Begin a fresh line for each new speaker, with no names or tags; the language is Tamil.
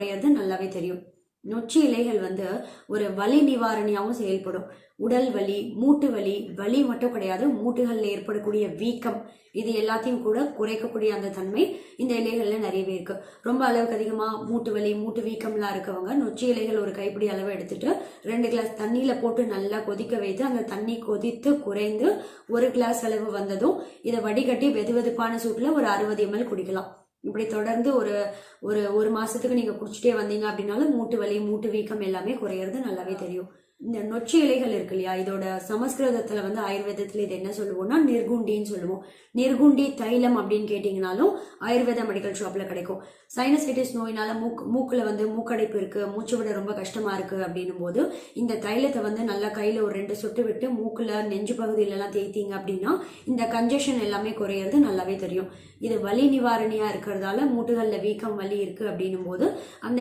குறையிறது நல்லாவே தெரியும். நொச்சி இலைகள் வந்து ஒரு வலி நிவாரணியாகவும் செயல்படும். உடல் வலி, மூட்டு வலி, வலி மட்டும் கிடையாது, மூட்டுகள்ல ஏற்படக்கூடிய வீக்கம், இது எல்லாத்தையும் கூட குறைக்கக்கூடிய அந்த தன்மை இந்த இலைகள்ல நிறையவே இருக்கு. ரொம்ப அளவுக்கு அதிகமா மூட்டு வலி, மூட்டு வீக்கம்லாம் இருக்கவங்க நொச்சி இலைகள் ஒரு கைப்பிடி அளவு எடுத்துட்டு 2 கிளாஸ் தண்ணியில போட்டு நல்லா கொதிக்க வைத்து அந்த தண்ணி கொதித்து குறைந்து 1 கிளாஸ் அளவு வந்ததும் இதை வடிகட்டி வெதுவெதுப்பான சூட்டுல ஒரு 60 ml குடிக்கலாம். இப்படி தொடர்ந்து ஒரு ஒரு ஒரு மாசத்துக்கு நீங்க குடிச்சிட்டே வந்தீங்க அப்படின்னாலும் மூட்டு வலி, மூட்டு வீக்கம் எல்லாமே குறையிறது நல்லாவே தெரியும். இந்த நொச்சி இலைகள் இருக்கு இல்லையா, இதோட சமஸ்கிருதத்துல வந்து ஆயுர்வேதத்துல இது என்ன சொல்லுவோம்னா நிர்குண்டின்னு சொல்லுவோம். நிர்குண்டி தைலம் அப்படின்னு கேட்டீங்கன்னாலும் ஆயுர்வேத மெடிக்கல் ஷாப்ல கிடைக்கும். சைனசைட்டிஸ் நோயினால மூக்குல வந்து மூக்கடைப்பு இருக்கு, மூச்சு விட ரொம்ப கஷ்டமா இருக்கு அப்படின்னும் போது இந்த தைலத்தை வந்து நல்லா கையில ஒரு 2 சொட்டு விட்டு மூக்குல நெஞ்சு பகுதியில எல்லாம் தேய்த்தீங்க அப்படின்னா இந்த கன்ஜெஷன் எல்லாமே குறையிறது நல்லாவே தெரியும். இது வலி நிவாரணியா இருக்கிறதால மூட்டுகள்ல வீக்கம், வலி இருக்கு அப்படின்னும் போது அந்த